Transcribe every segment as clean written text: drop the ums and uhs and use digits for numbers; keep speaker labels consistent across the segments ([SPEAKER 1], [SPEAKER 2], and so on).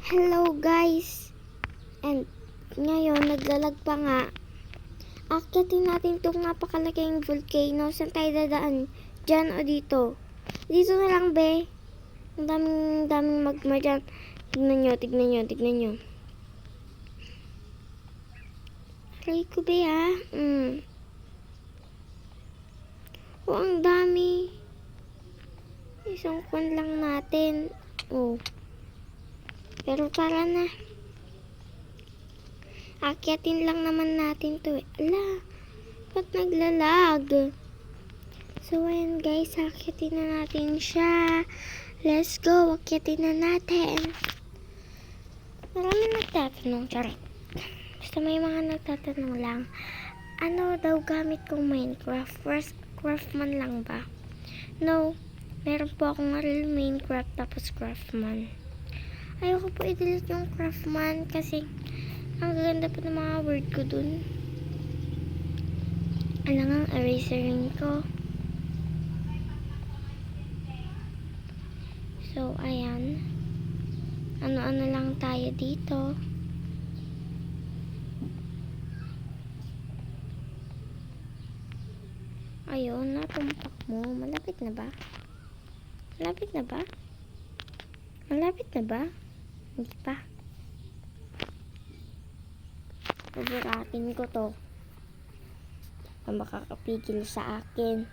[SPEAKER 1] Hello guys! And ngayon naglalag pa nga. Akyatin natin itong napakalaking volcano. Saan tayo dadaan? Diyan o dito? Dito na lang be. Ang daming magma dyan. Tignan nyo. Aray ko be ha. Oh, ang dami. Isang kwan lang natin. Oh. Pero tara na. Akyatin lang naman natin to eh. Ala, ba't naglalag? So ayan guys, akyatin na natin siya. Let's go, akyatin na natin. Marami nagtatanong, charot. Basta may mga nagtatanong lang. Ano daw gamit kong Minecraft? Craftman lang ba? No, meron po akong real Minecraft tapos Craftman. Ayoko po i-delete yung Craftman kasi ang ganda pa ng mga word ko dun. Alang ang eraserin ko. So, ayan. Ano-ano lang tayo dito. Ayun, natumpak mo. Malapit na ba? Malapit na ba? Malapit na ba? Hindi pa. Paburatin ko to. Ang makakapigil sa akin.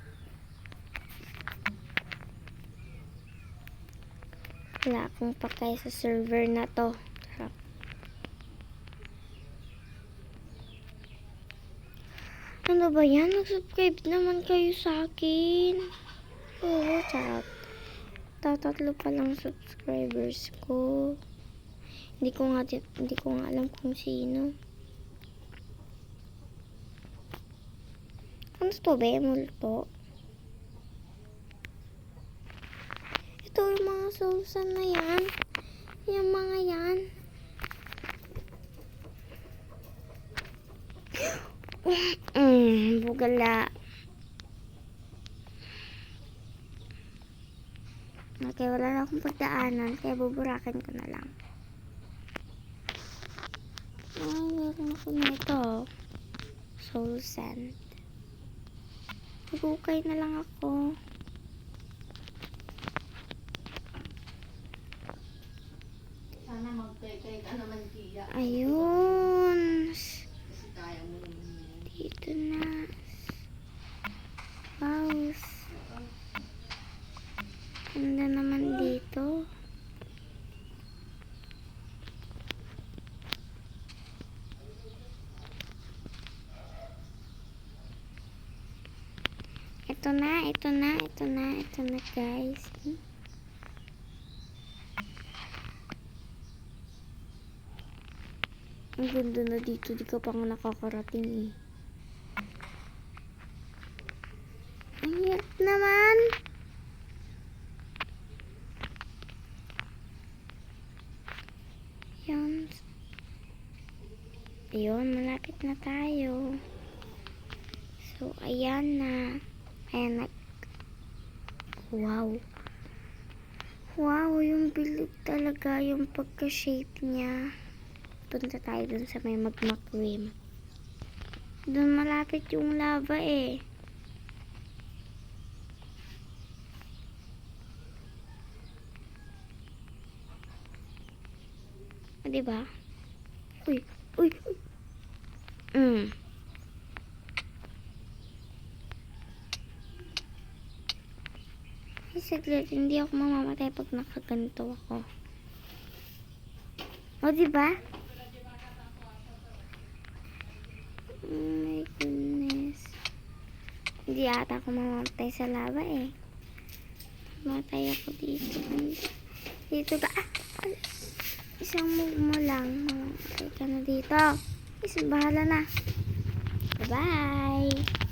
[SPEAKER 1] Wala akong pakay sa server na to. Ano ba yan? Nag-subscribe naman kayo sa akin. Oo, charot. Tatlo pa lang subscribers ko. Hindi ko nga alam kung sino. Ano to be? Multo. Ito yung mga soulsan na yan. Yung mga yan. Bugala. Okay, wala na akong pagdaanan. Kaya buburakin ko na lang. Ay, meron ako nito. Soul sand. Magukay na lang ako.
[SPEAKER 2] Sana magkay-kay ka naman, Tia.
[SPEAKER 1] Ayun.
[SPEAKER 2] Kasi kaya mo naman.
[SPEAKER 1] Dito na. Wow. Ganda naman dito. Ito na guys. Ang ganda na dito, di ka pa nga nakakarating eh. Ang hirap naman. Yan. Ayun, malapit na tayo. So, ayan na. Ayan na. Wow. Wow, yung bilog talaga, yung pagka-shape niya. Punta tayo dun sa may magma cream. Dun malapit yung lava eh. Diba? Uy. Saglit, hindi ako mamamatay pag nakaganto ako. O, diba? Oh my goodness. Hindi ata ako mamamatay sa lava eh. Mamatay ako dito. Dito ba? Isang move mo lang. Mamamatay ka na dito. Bahala na. Bye-bye.